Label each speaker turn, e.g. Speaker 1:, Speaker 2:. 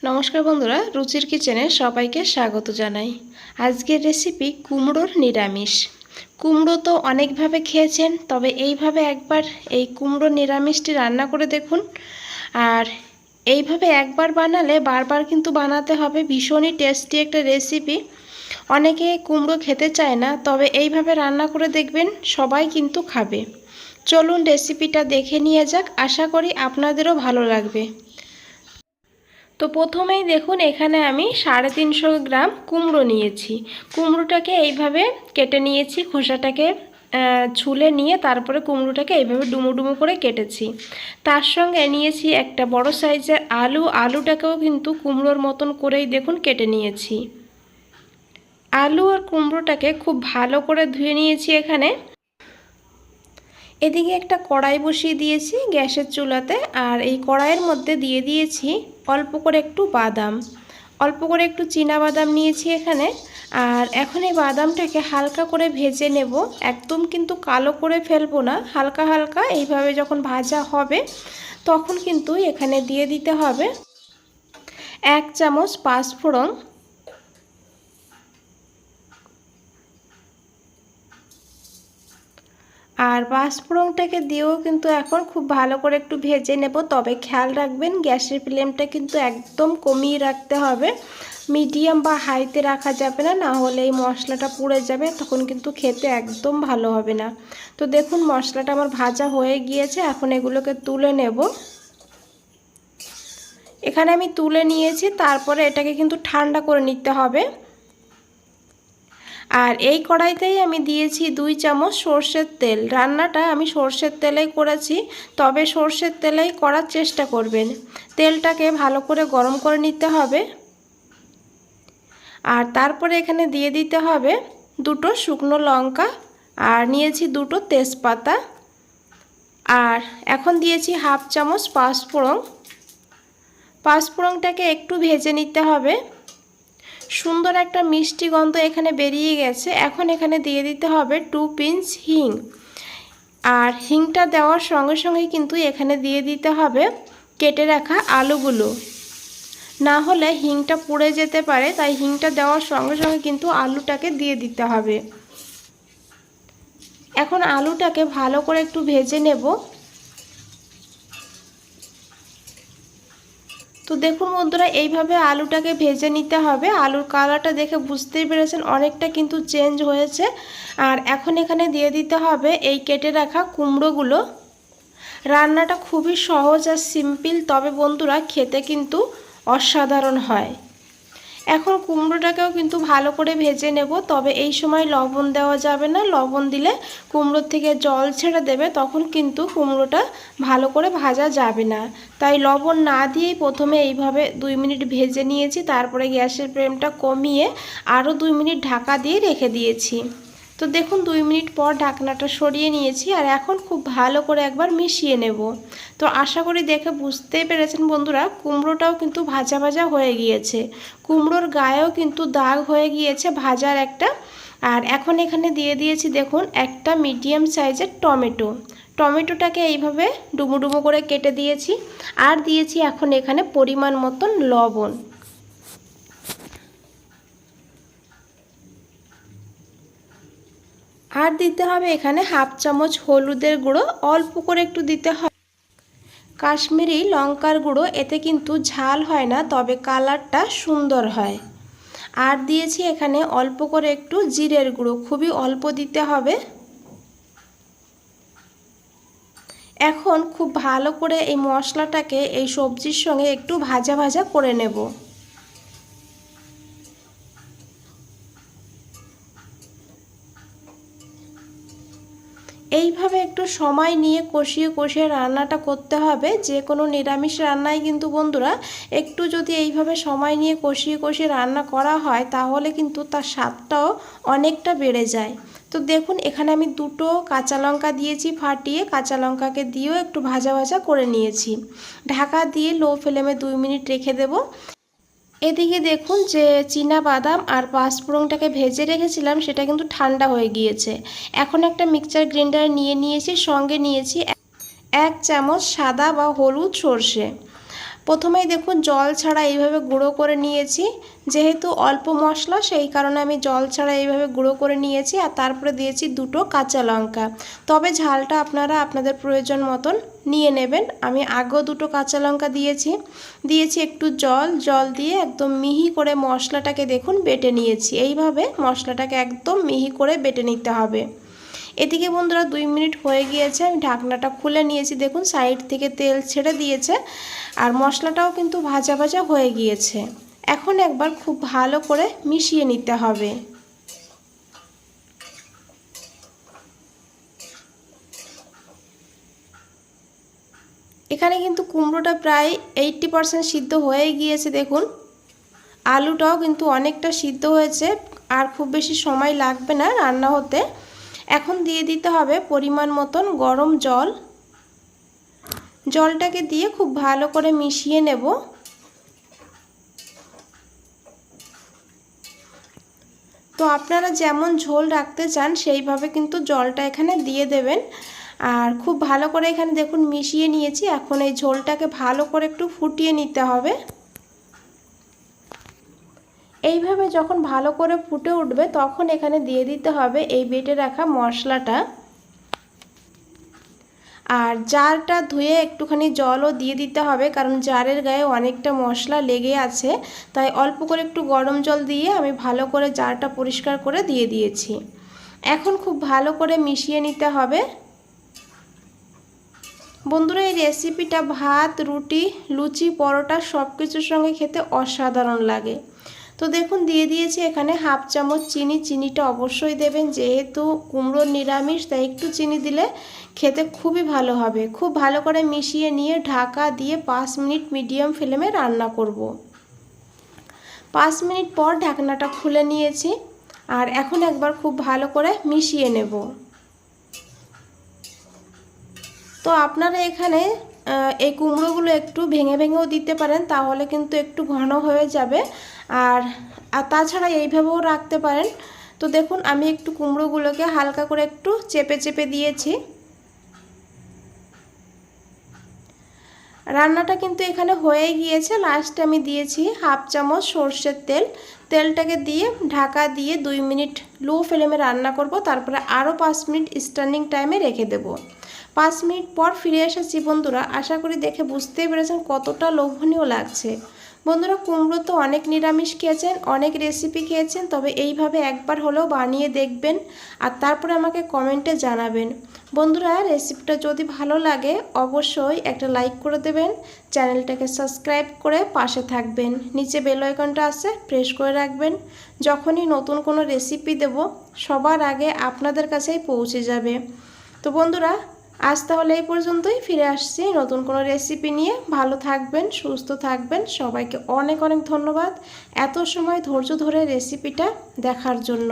Speaker 1: নমস্কার বন্ধুরা, রুচির কিচেনে সবাইকে স্বাগত জানাই। আজকের রেসিপি কুমড়োর নিরামিষ। কুমড়ো তো অনেকভাবে খেয়েছেন, তবে এইভাবে একবার এই কুমড়োর নিরামিষটি রান্না করে দেখুন। আর এইভাবে একবার বানালে বারবার কিন্তু বানাতে হবে। ভীষণই টেস্টি একটা রেসিপি। অনেকে কুমড়ো খেতে চায় না, তবে এইভাবে রান্না করে দেখবেন সবাই কিন্তু খাবে। চলুন রেসিপিটা দেখে নিয়ে যাক, আশা করি আপনাদেরও ভালো লাগবে। তো প্রথমেই দেখুন, এখানে আমি 350 গ্রাম কুমড়ো নিয়েছি। কুমড়োটাকে এইভাবে কেটে নিয়েছি, খোসাটাকে ছুলে নিয়ে তারপরে কুমড়োটাকে এইভাবে ডুমো ডুমো করে কেটেছি। তার সঙ্গে নিয়েছি একটা বড় সাইজের আলুটাকেও কিন্তু কুমড়োর মতন করেই দেখুন কেটে নিয়েছি। আলু আর কুমড়োটাকে খুব ভালো করে ধুয়ে নিয়েছি। এখানে এদিকে একটা কড়াই বসিয়ে দিয়েছি গ্যাসের চুলাতে, আর এই কড়াইয়ের মধ্যে দিয়ে দিয়েছি অল্প করে একটু বাদাম, অল্প করে একটু চীনা বাদাম নিয়েছি এখানে। আর এখন এই বাদামটাকে হালকা করে ভেজে নেব, একদম কিন্তু কালো করে ফেলবো না, হালকা হালকা এইভাবে যখন ভাজা হবে তখন কিন্তু এখানে দিয়ে দিতে হবে 1 চামচ পাঁচফোড়ন, আর পাঁচফোড়নটাকে দিয়েও কিন্তু এখন খুব ভালো করে একটু ভেজে নেব। তবে খেয়াল রাখবেন গ্যাসের ফ্লেমটা কিন্তু একদম কমিয়ে রাখতে হবে, মিডিয়াম বা হাইতে রাখা যাবে না, না হলে এই মশলাটা পুড়ে যাবে, তখন কিন্তু খেতে একদম ভালো হবে না। তো দেখুন মশলাটা আমার ভাজা হয়ে গিয়েছে, এখন এগুলোকে তুলে নেব। এখানে আমি তুলে নিয়েছি, তারপরে এটাকে কিন্তু ঠান্ডা করে নিতে হবে। আর এই কড়াইতেই আমি দিয়েছি 2 চামচ সর্ষের তেল। রান্নাটা আমি সর্ষের তেলেই করেছি, তবে সর্ষের তেলেই করার চেষ্টা করবেন। তেলটাকে ভালো করে গরম করে নিতে হবে। আর তারপরে এখানে দিয়ে দিতে হবে 2টো শুকনো লঙ্কা, আর নিয়েছি 2টো তেজপাতা, আর এখন দিয়েছি 1/2 চামচ পাঁচফোড়ন। পাঁচফোড়নটাকে একটু ভেজে নিতে হবে। সুন্দর একটা মিষ্টি গন্ধ এখানে বেরিয়ে গেছে। এখন এখানে দিয়ে দিতে হবে 2 পিঞ্চ হিং, আর হিংটা দেওয়ার সঙ্গে সঙ্গে কিন্তু এখানে দিয়ে দিতে হবে কেটে রাখা আলুগুলো, না হলে হিংটা পুড়ে যেতে পারে, তাই হিংটা দেওয়ার সঙ্গে সঙ্গে কিন্তু আলুটাকে দিয়ে দিতে হবে। এখন আলুটাকে ভালো করে একটু ভেজে নেব। তো দেখুন বন্ধুরা, এইভাবে আলুটাকে ভেজে নিতে হবে। আলুর কালারটা দেখে বুঝতেই পেরেছেন অনেকটা কিন্তু চেঞ্জ হয়েছে। আর এখন এখানে দিয়ে দিতে হবে এই কেটে রাখা কুমড়োগুলো। রান্নাটা খুবই সহজ আর সিম্পল, তবে বন্ধুরা খেতে কিন্তু অসাধারণ হয়। এখন কুমড়োটাকেও কিন্তু ভালো করে ভেজে নেব, তবে এই সময় লবণ দেওয়া যাবে না, লবণ দিলে কুমড়োর থেকে জল ছেড়ে দেবে, তখন কিন্তু কুমড়োটা ভালো করে ভাজা যাবে না। তাই লবণ না দিয়েই প্রথমে এইভাবে 2 মিনিট ভেজে নিয়েছি, তারপরে গ্যাসের ফ্লেমটা কমিয়ে আরও 2 মিনিট ঢাকা দিয়ে রেখে দিয়েছি। তো দেখুন 2 মিনিট পর ঢাকনাটা সরিয়ে নিয়েছি, আর এখন খুব ভালো করে একবার মিশিয়ে নেব। তো আশা করি দেখে বুঝতেই পেরেছেন বন্ধুরা, কুমড়োটাও কিন্তু ভাজা ভাজা হয়ে গিয়েছে, কুমড়োর গায়েও কিন্তু দাগ হয়ে গিয়েছে ভাজার একটা। আর এখন এখানে দিয়ে দিয়েছি দেখুন একটা মিডিয়াম সাইজের টমেটোটাকে এইভাবে ডুমো ডুমো করে কেটে দিয়েছি, আর দিয়েছি এখন এখানে পরিমাণ মতন লবণ। আর দিতে হবে এখানে 1/2 চামচ হলুদের গুঁড়ো, অল্প করে একটু দিতে হবে কাশ্মীরি লঙ্কার গুঁড়ো, এতে কিন্তু ঝাল হয় না, তবে কালারটা সুন্দর হয়। আর দিয়েছি এখানে অল্প করে একটু জিরের গুঁড়ো, খুবই অল্প দিতে হবে। এখন খুব ভালো করে এই মশলাটাকে এই সবজির সঙ্গে একটু ভাজা ভাজা করে নেব। এইভাবে একটু সময় নিয়ে কষিয়ে কষিয়ে রান্নাটা করতে হবে। যে কোনো নিরামিষ রান্নায় কিন্তু বন্ধুরা একটু যদি এইভাবে সময় নিয়ে কষিয়ে কষিয়ে রান্না করা হয়, তাহলে কিন্তু তার স্বাদটাও অনেকটা বেড়ে যায়। তো দেখুন এখানে আমি 2টো কাঁচা লঙ্কা দিয়েছি ফাটিয়ে, কাঁচা লঙ্কাকে দিয়েও একটু ভাজা ভাজা করে নিয়েছি। ঢাকা দিয়ে লো ফ্লেমে 2 মিনিট রেখে দেব। এদিকে দেখুন যে চীনা বাদাম আর পাঁচফোড়নটাকে ভেজে রেখেছিলাম, সেটা কিন্তু ঠান্ডা হয়ে গিয়েছে। এখন একটা মিক্সচার গ্রাইন্ডার নিয়ে নিয়েছি, সঙ্গে নিয়েছি 1 চামচ সাদা বা হলুদ সর্ষে। প্রথমেই দেখুন জল ছাড়া এইভাবে গুঁড়ো করে নিয়েছি, যেহেতু অল্প মশলা সেই কারণে আমি জল ছাড়া এইভাবে গুঁড়ো করে নিয়েছি। আর তারপরে দিয়েছি 2টো কাঁচা লঙ্কা, তবে ঝালটা আপনারা আপনাদের প্রয়োজন মতন নিয়ে নেবেন। আমি আগেও 2টো কাঁচা লঙ্কা দিয়েছি একটু জল দিয়ে একদম মিহি করে মশলাটাকে দেখুন বেটে নিয়েছি। এইভাবে মশলাটাকে একদম মিহি করে বেটে নিতে হবে। এদিকে বন্ধুরা 2 মিনিট হয়ে গিয়েছে, আমি ঢাকনাটা খুলে নিয়েছি। দেখুন সাইড থেকে তেল ছেড়ে দিয়েছে আর মশলাটাও কিন্তু ভাজা ভাজা হয়ে গিয়েছে। এখন একবার খুব ভালো করে মিশিয়ে নিতে হবে। এখানে কিন্তু কুমড়োটা প্রায় 80% সিদ্ধ হয়ে গিয়েছে। দেখুন আলুটাও কিন্তু অনেকটা সিদ্ধ হয়েছে, আর খুব বেশি সময় লাগবে না রান্না হতে। এখন দিয়ে দিতে হবে পরিমাণ মতন গরম জল। জলটাকে দিয়ে খুব ভালো করে মিশিয়ে নেব। তো আপনারা যেমন ঝোল রাখতে চান সেইভাবে কিন্তু জলটা এখানে দিয়ে দেবেন। আর খুব ভালো করে এখানে দেখুন মিশিয়ে নিয়েছি। এখন এই ঝোলটাকে ভালো করে একটু ফুটিয়ে নিতে হবে। এইভাবে যখন ভালো করে ফুটে উঠবে তখন এখানে দিয়ে দিতে হবে এই বেটে রাখা মশলাটা। আর জারটা ধুয়ে একটুখানি জলও দিয়ে দিতে হবে, কারণ জারের গায়ে অনেকটা মশলা লেগে আছে। তাই অল্প করে একটু গরম জল দিয়ে আমি ভালো করে জারটা পরিষ্কার করে দিয়ে দিয়েছি। এখন খুব ভালো করে মিশিয়ে নিতে হবে। বন্ধুরা এই রেসিপিটা ভাত, রুটি, লুচি, পরোটা সব কিছুর সঙ্গে খেতে অসাধারণ লাগে। তো দেখুন দিয়ে দিয়েছি এখানে 1/2 চামচ চিনি। চিনিটা অবশ্যই দেবেন, যেহেতু কুমড়ো নিরামিষ তাই একটু চিনি দিলে খেতে খুবই ভালো হবে। খুব ভালো করে মিশিয়ে নিয়ে ঢাকা দিয়ে 5 মিনিট মিডিয়াম ফ্লেমে রান্না করব। 5 মিনিট পর ঢাকনাটা খুলে নিয়েছি আর এখন একবার খুব ভালো করে মিশিয়ে নেব। তো আপনারা এখানে এই কুমড়োগুলো একটু ভেঙে ভেঙেও দিতে পারেন, তাহলে কিন্তু একটু ঘন হয়ে যাবে। আর তাছাড়া এইভাবেও রাখতে পারেন। তো দেখুন আমি একটু কুমড়োগুলোকে হালকা করে একটু চেপে চেপে দিয়েছি। রান্নাটা কিন্তু এখানে হয়ে গিয়েছে। লাস্টে আমি দিয়েছি 1/2 চামচ সর্ষের তেল। তেলটাকে দিয়ে ঢাকা দিয়ে 2 মিনিট লো ফ্লেমে রান্না করব। তারপরে আরও 5 মিনিট স্ট্যান্ডিং টাইমে রেখে দেব। 5 মিনিট পর ফিরে এসেছি বন্ধুরা। আশা করি দেখে বুঝতেই পেরেছেন কতটা লোভনীয় লাগছে। বন্ধুরা কুমড়ো তো অনেক নিরামিষ খেয়েছেন, অনেক রেসিপি খেয়েছেন, তবে এইভাবে একবার হলেও বানিয়ে দেখবেন আর তারপরে আমাকে কমেন্টে জানাবেন। বন্ধুরা রেসিপিটা যদি ভালো লাগে অবশ্যই একটা লাইক করে দেবেন, চ্যানেলটাকে সাবস্ক্রাইব করে পাশে থাকবেন। নিচে বেল আইকনটা আছে প্রেস করে রাখবেন। যখনই নতুন কোনো রেসিপি দেব সবার আগে আপনাদের কাছেই পৌঁছে যাবে। তো বন্ধুরা আজ তাহলে এই পর্যন্তই। ফিরে আসছি নতুন কোনো রেসিপি নিয়ে। ভালো থাকবেন, সুস্থ থাকবেন। সবাইকে অনেক অনেক ধন্যবাদ এত সময় ধৈর্য ধরে রেসিপিটা দেখার জন্য।